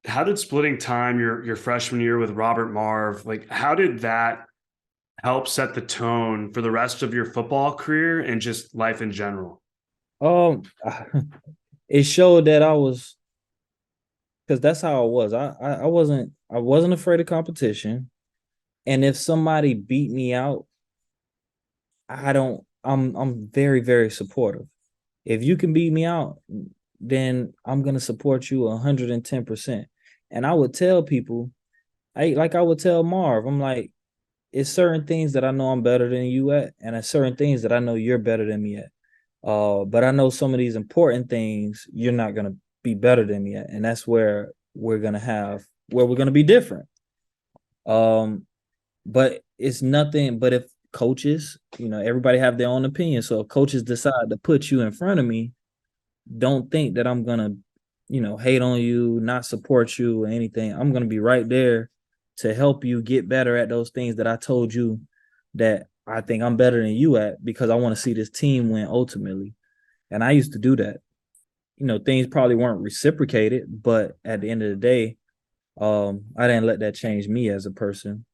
how did splitting time your freshman year with Robert Marv, like how did that help set the tone for the rest of your football career and just life in general? Um, it showed that I was because that's how I was. I wasn't afraid of competition, and if somebody beat me out, I don't. I'm very very supportive. If you can beat me out, then I'm gonna support you 110%. And I would tell people, I would tell Marv, I'm like, it's certain things that I know I'm better than you at, and it's certain things that I know you're better than me at. But I know some of these important things you're not gonna be better than me at, and that's where we're gonna be different. Um, but it's nothing. But if coaches, everybody have their own opinion. So if coaches decide to put you in front of me, don't think that I'm gonna, hate on you, not support you or anything. I'm gonna be right there to help you get better at those things that I told you that I think I'm better than you at because I want to see this team win ultimately. And I used to do that. Things probably weren't reciprocated, but at the end of the day, I didn't let that change me as a person.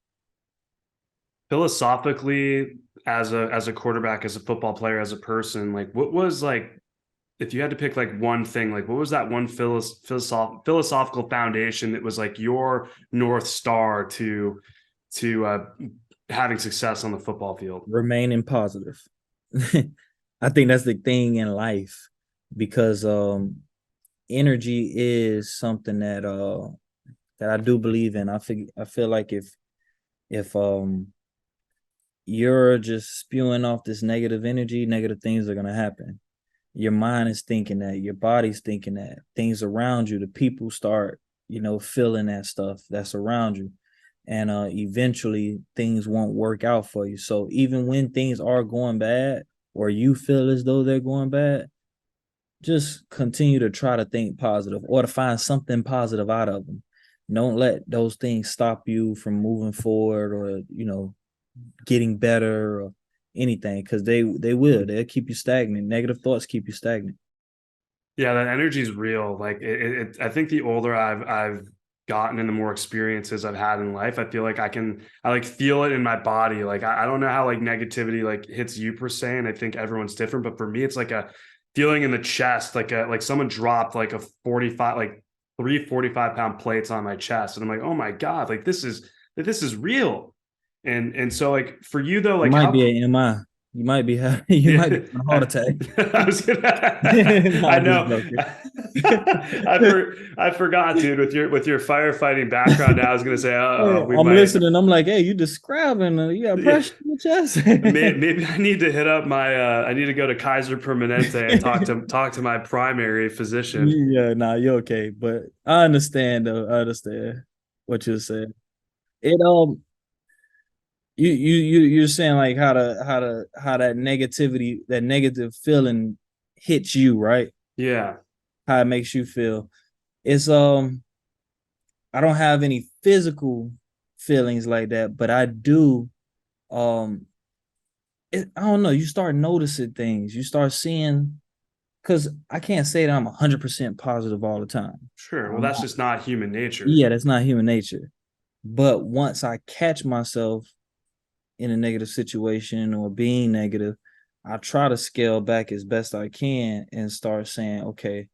Philosophically, as a quarterback, as a football player, as a person, like what was like if you had to pick like one thing, like what was that one philosophical foundation that was like your north star to having success on the football field? Remaining positive. I think that's the thing in life because energy is something that I do believe in. I feel like if you're just spewing off this negative energy, negative things are gonna happen. Your mind is thinking that, your body's thinking that, things around you, the people start, feeling that stuff that's around you. And eventually things won't work out for you. So even when things are going bad or you feel as though they're going bad, just continue to try to think positive or to find something positive out of them. Don't let those things stop you from moving forward or, getting better or anything because they'll keep you stagnant. Negative thoughts keep you stagnant. Yeah, that energy is real. Like I think the older I've gotten and the more experiences I've had in life, I feel like I like feel it in my body. Like I don't know how like negativity like hits you per se, and I think everyone's different. But for me, it's like a feeling in the chest, like someone dropped like a 45, like three 45 pound plates on my chest, and I'm like, oh my god, like this is real. And so like for you though, It like might how be an MI. You might be you might be yeah, having a heart attack. I was gonna. No, I I'm just know. joking. I forgot, dude. With your firefighting background, now I was gonna say, Hey, we I'm might. listening. I'm like, hey, you describing? You got Yeah, pressure in your chest. maybe I need to hit up my. I need to go to Kaiser Permanente and talk to my primary physician. Yeah, nah, you're okay. But I understand though. I understand what you're saying. It you're saying like how that negativity, that negative feeling hits you, right? Yeah, How it makes you feel. It's I don't have any physical feelings like that, but I do um I don't know, you start noticing things. You start seeing because I can't say that I'm 100% positive all the time. sure. Well, I'm that's not, just not human nature. yeah, that's not human nature. But once I catch myself in a negative situation or being negative, I try to scale back as best I can and start saying, okay,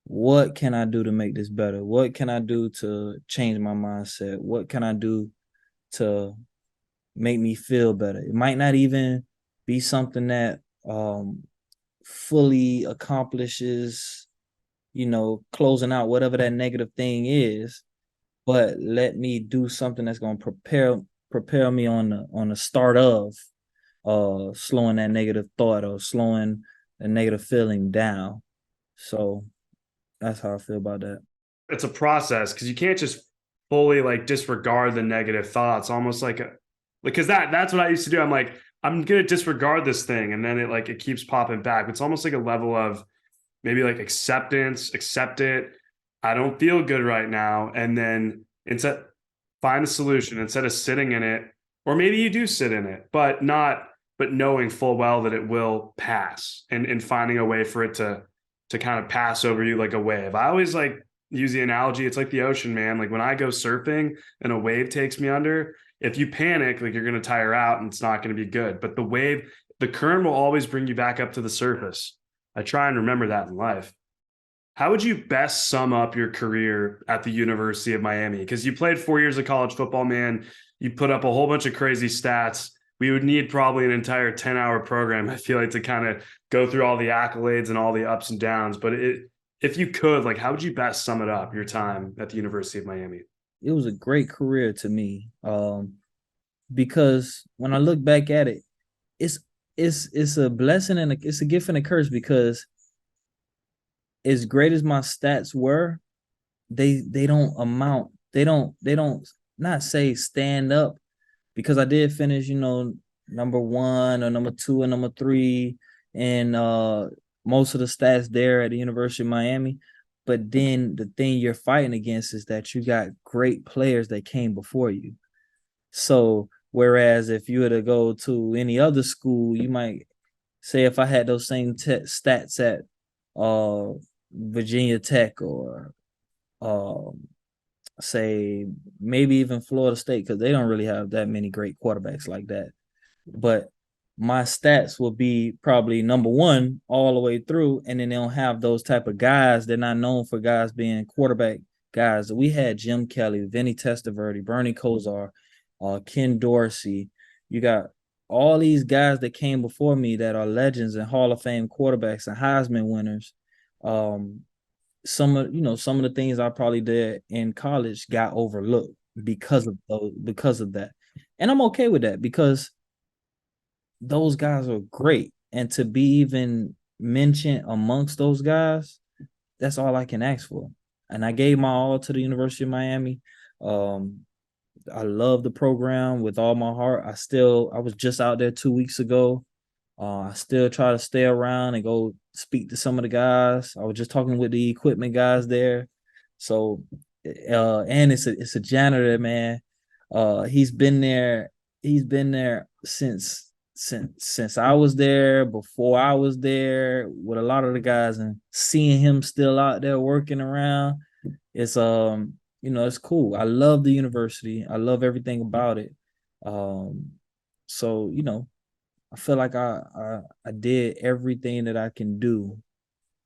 what can I do to make this better? What can I do to change my mindset? What can I do to make me feel better? It might not even be something that fully accomplishes, closing out whatever that negative thing is, but let me do something that's going to prepare me on the start of slowing that negative thought or slowing a negative feeling down. So that's how I feel about that. It's a process because you can't just fully like disregard the negative thoughts. Almost like a because that's what I used to do. I'm like, I'm gonna disregard this thing, and then it keeps popping back. It's almost like a level of maybe like acceptance, accept it. I don't feel good right now. And then instead, find a solution instead of sitting in it. Or maybe you do sit in it, but knowing full well that it will pass and finding a way for it to kind of pass over you like a wave. I always like use the analogy, it's like the ocean, man. Like when I go surfing and a wave takes me under, if you panic, like you're going to tire out and it's not going to be good. But the current will always bring you back up to the surface. I try and remember that in life. How would you best sum up your career at the University of Miami? Because you played 4 years of college football, man. You put up a whole bunch of crazy stats. We would need probably an entire 10-hour program, I feel like, to kind of go through all the accolades and all the ups and downs. But if you could, like, how would you best sum it up, your time at the University of Miami? It was a great career to me, because when I look back at it, it's it's a blessing and it's a gift and a curse, because as great as my stats were, they don't amount. They don't not say stand up, because I did finish, number one or number two and number three, and most of the stats there at the University of Miami. But then the thing you're fighting against is that you got great players that came before you. So whereas if you were to go to any other school, you might say, if I had those same stats at Virginia Tech, or um, say maybe even Florida State, because they don't really have that many great quarterbacks like that. But my stats will be probably number one all the way through, and then they don't have those type of guys. They're not known for guys being quarterback guys. We had Jim Kelly, Vinny Testaverde, Bernie Kosar, Ken Dorsey. You got all these guys that came before me that are legends and Hall of Fame quarterbacks and Heisman winners. Some of the things I probably did in college got overlooked because of that. And I'm okay with that, because those guys are great. And to be even mentioned amongst those guys, that's all I can ask for. And I gave my all to the University of Miami. I love the program with all my heart. I was just out there 2 weeks ago. I still try to stay around and go speak to some of the guys. I was just talking with the equipment guys there. So, and it's a janitor, man. He's been there. He's been there since I was there, before I was there, with a lot of the guys, and seeing him still out there working around, it's it's cool. I love the university. I love everything about it. So I feel like I did everything that I can do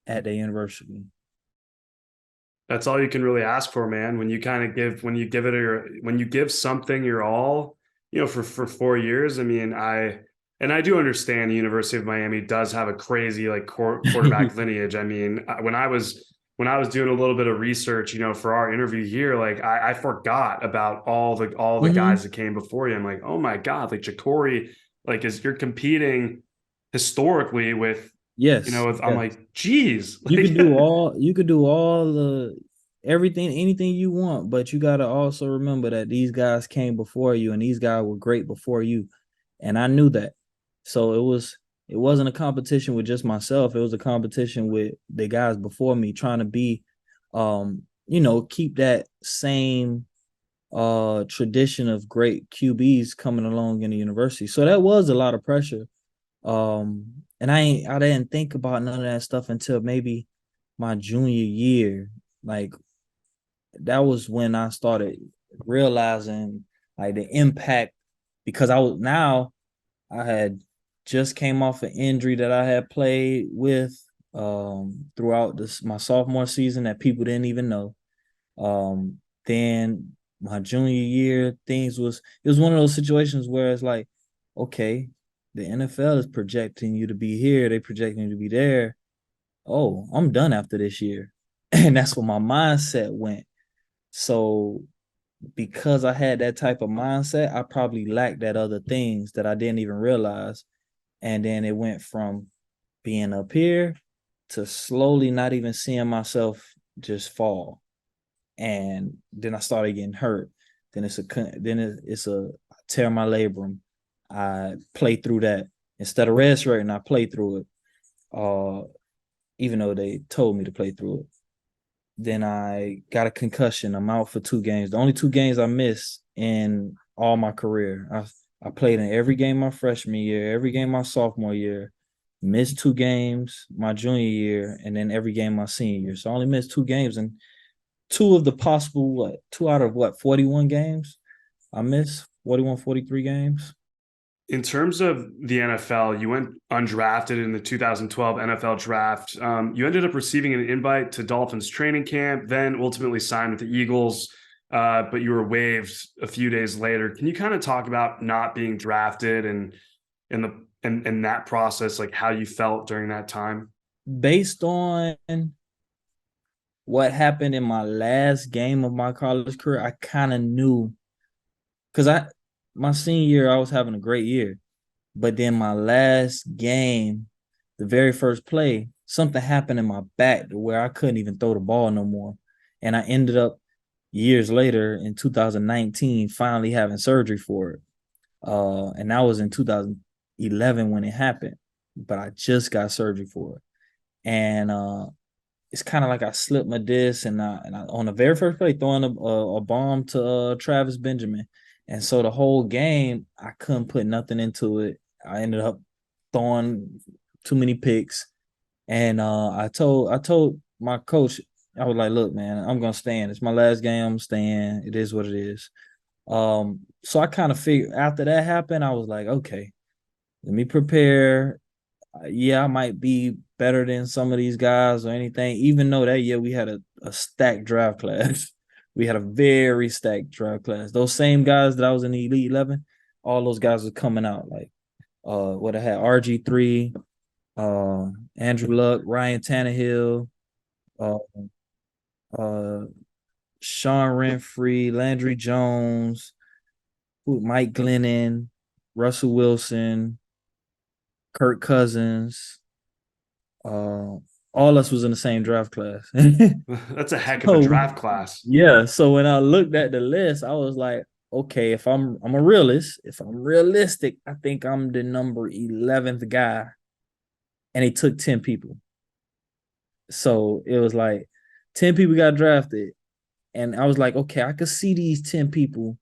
at the university. That's all you can really ask for, man. When you give something your all, for 4 years. I mean, I do understand the University of Miami does have a crazy like quarterback lineage. I mean, when I was doing a little bit of research, for our interview here, like I forgot about all the Mm-hmm. guys that came before you. I'm like, oh my God, like Jacory, like you're competing historically with, Yes, I'm yes. like, geez, You like could do all the everything, anything you want, but you got to also remember that these guys came before you, and these guys were great before you. And I knew that. So it wasn't a competition with just myself. It was a competition with the guys before me, trying to be keep that same tradition of great QBs coming along in the university. So that was a lot of pressure. And I didn't think about none of that stuff until maybe my junior year. Like, that was when I started realizing like the impact, because I had just came off an injury that I had played with throughout my sophomore season that people didn't even know. Then my junior year, it was one of those situations where it's like, okay, the NFL is projecting you to be here, they projecting you to be there. Oh, I'm done after this year. And that's where my mindset went. So because I had that type of mindset, I probably lacked that other things that I didn't even realize. And then it went from being up here to slowly not even seeing myself just fall. And then I started getting hurt. Then it's a tear my labrum. I play through that instead of rest rating. I play through it, even though they told me to play through it. Then I got a concussion. I'm out for 2 games. The only 2 games I missed in all my career. I played in every game my freshman year, every game my sophomore year, missed 2 games my junior year, and then every game my senior year. So I only missed 2 games, and two of the possible, two out of 41 games I missed, 41, 43 games. In terms of the NFL, you went undrafted in the 2012 NFL draft. You ended up receiving an invite to Dolphins training camp, then ultimately signed with the Eagles, but you were waived a few days later. Can you kind of talk about not being drafted and in that process, like how you felt during that time? Based on what happened in my last game of my college career, I kind of knew because my senior year I was having a great year, but then my last game, the very first play, something happened in my back to where I couldn't even throw the ball no more, and I ended up years later in 2019 finally having surgery for it. And that was in 2011 when it happened, but I just got surgery for it, and it's kind of like I slipped my disc, and I on the very first play throwing a bomb to Travis Benjamin, and so the whole game I couldn't put nothing into it. I ended up throwing too many picks, and I told my coach, I was like, look, man, I'm gonna stand. It's my last game. I'm staying. It is what it is. So I kind of figured after that happened, I was like, okay, let me prepare. Yeah, I might be better than some of these guys or anything, even though that year we had a stacked draft class. We had a very stacked draft class. Those same guys that I was in the Elite 11, all those guys were coming out. Like what I had RG3, Andrew Luck, Ryan Tannehill, uh, uh, Sean Renfree, Landry Jones, Mike Glennon, Russell Wilson, Kirk Cousins, uh, all us was in the same draft class. That's a heck of a So draft class. yeah, so when I looked at the list, I was like, okay, if I'm a realist, if I'm realistic, I think I'm the number 11th guy, and it took 10 people. So it was like 10 people got drafted, and I was like, okay, I could see these 10 people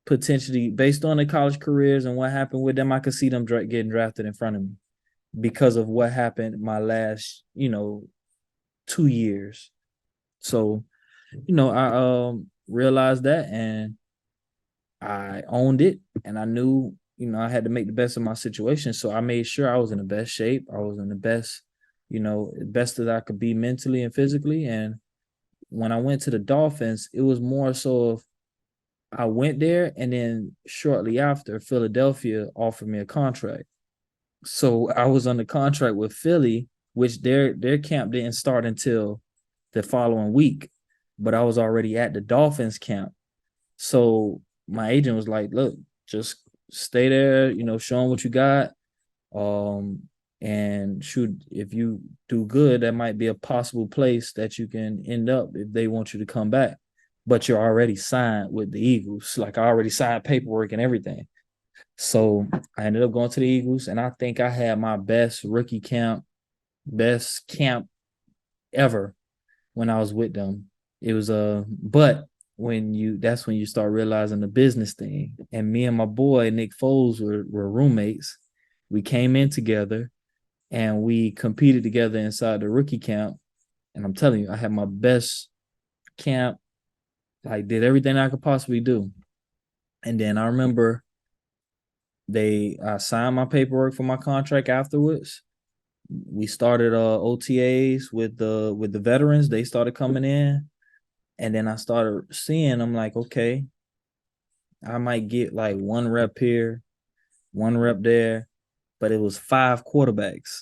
potentially based on their college careers and what happened with them. I could see them getting drafted in front of me because of what happened my last, 2 years. So, I realized that, and I owned it, and I knew, I had to make the best of my situation. So I made sure I was in the best shape. I was in the best, best that I could be mentally and physically. And when I went to the Dolphins, it was more so of I went there, and then shortly after, Philadelphia offered me a contract. So I was on the contract with Philly, which their camp didn't start until the following week, but I was already at the Dolphins camp. So my agent was like, "Look, just stay there, show them what you got, um, and shoot, if you do good, that might be a possible place that you can end up if they want you to come back. But you're already signed with the Eagles. Like I already signed paperwork and everything." So I ended up going to the Eagles, and I think I had my best rookie camp, best camp ever when I was with them. It was but that's when you start realizing the business thing. And me and my boy Nick Foles were roommates. We came in together and we competed together inside the rookie camp. And I'm telling you, I had my best camp, like did everything I could possibly do. And then I remember I signed my paperwork for my contract afterwards. We started OTAs with the veterans. They started coming in, and then I started seeing. I'm like, okay, I might get like one rep here, one rep there, but it was five quarterbacks,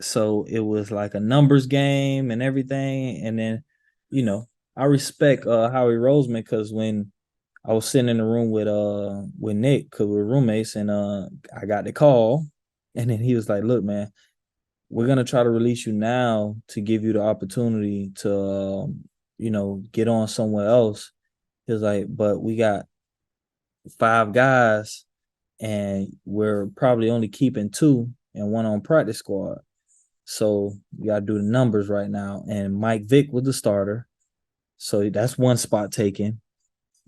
so it was like a numbers game and everything. And then, you know, I respect Howie Roseman because when I was sitting in the room with Nick, because we were roommates, and I got the call, and then he was like, "Look, man, we're gonna try to release you now to give you the opportunity to, get on somewhere else." He was like, "But we got five guys, and we're probably only keeping two and one on practice squad. So you gotta do the numbers right now." And Mike Vick was the starter, so that's one spot taken.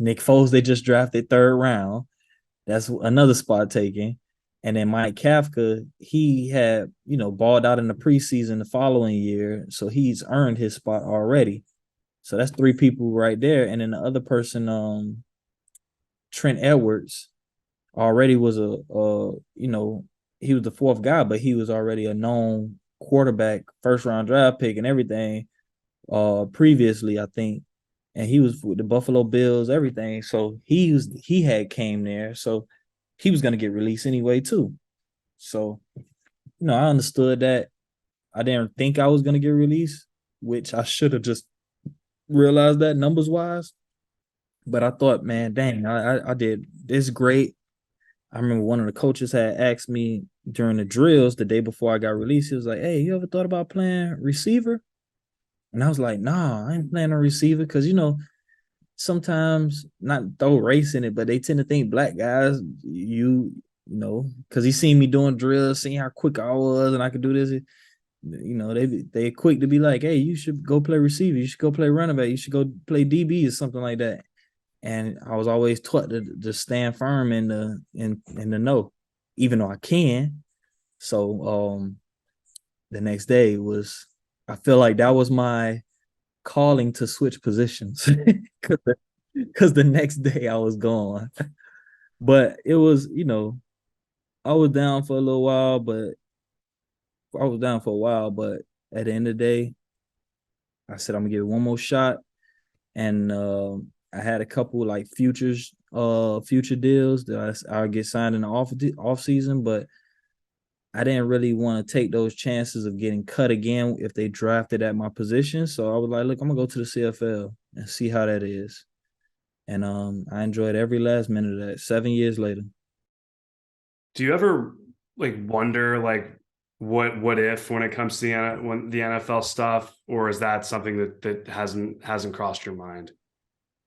Nick Foles, they just drafted third round. That's another spot taken. And then Mike Kafka, he had, balled out in the preseason the following year. So he's earned his spot already. So that's three people right there. And then the other person, Trent Edwards, already was he was the fourth guy, but he was already a known quarterback, first round draft pick and everything, previously, I think. And he was with the Buffalo Bills, everything. So he had came there. So he was gonna get released anyway, too. So, I understood that. I didn't think I was gonna get released, which I should have just realized that numbers wise. But I thought, man, dang, I did this great. I remember one of the coaches had asked me during the drills the day before I got released. He was like, "Hey, you ever thought about playing receiver?" And I was like, "Nah, I ain't playing a receiver because sometimes not throw race in it, but they tend to think black guys, because he seen me doing drills, seeing how quick I was and I could do this. They quick to be like, hey, you should go play receiver, you should go play running back, you should go play DB or something like that." And I was always taught to stand firm in the no, even though I can. So the next day was, I feel like that was my calling to switch positions because the next day I was gone. But it was, I was down for a little while, but I was down for a while. But at the end of the day, I said I'm gonna give it one more shot, and I had a couple like future deals that I get signed in the off season, but I didn't really want to take those chances of getting cut again if they drafted at my position. So I was like, look, I'm gonna go to the CFL and see how that is. And I enjoyed every last minute of that. 7 years later. Do you ever like wonder like what if when it comes to the NFL stuff, or is that something that hasn't crossed your mind?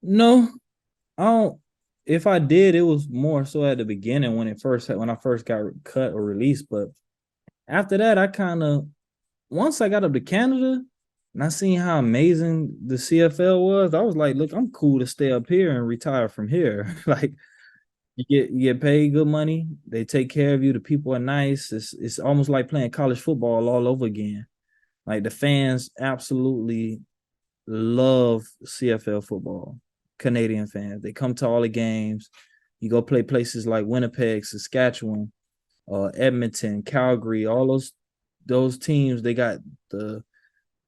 No, I don't. If I did, it was more so at the beginning when I first got cut or released. But after that, I kind of, once I got up to Canada and I seen how amazing the CFL was, I was like, look, I'm cool to stay up here and retire from here. Like you get paid good money, they take care of you, the people are nice. It's almost like playing college football all over again. Like the fans absolutely love CFL football. Canadian fans, they come to all the games. You go play places like Winnipeg, Saskatchewan, Edmonton, Calgary, all those teams. They got the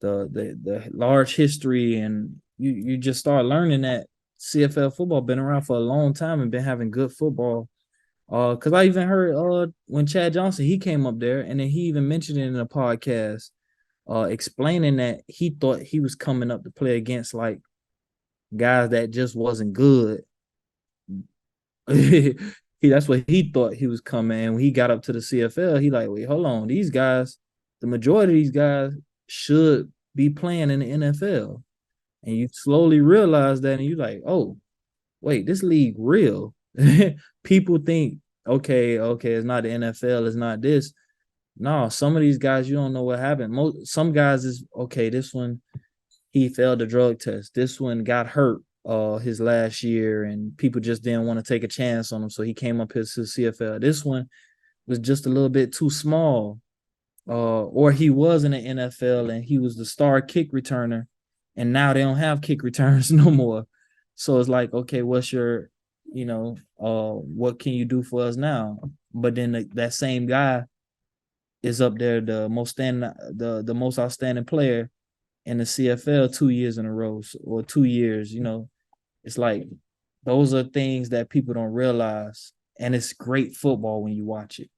the large history, and you just start learning that CFL football been around for a long time and been having good football. Because I even heard when Chad Johnson he came up there, and then he even mentioned it in a podcast, explaining that he thought he was coming up to play against like guys that just wasn't good. That's what he thought he was coming. And when he got up to the CFL, he like, wait, hold on, these guys, the majority of these guys should be playing in the NFL. And you slowly realize that, and you like, oh, wait, this league real. People think, okay, it's not the NFL, it's not this. No, some of these guys, you don't know what happened. Some guys is okay. This one, he failed the drug test. This one got hurt his last year, and people just didn't want to take a chance on him, so he came up his CFL. This one was just a little bit too small, or he was in the NFL and he was the star kick returner, and now they don't have kick returns no more. So it's like, okay, what's your, what can you do for us now? But then that same guy is up there, the most outstanding player in the CFL 2 years in a row, or 2 years. It's like those are things that people don't realize, and it's great football when you watch it.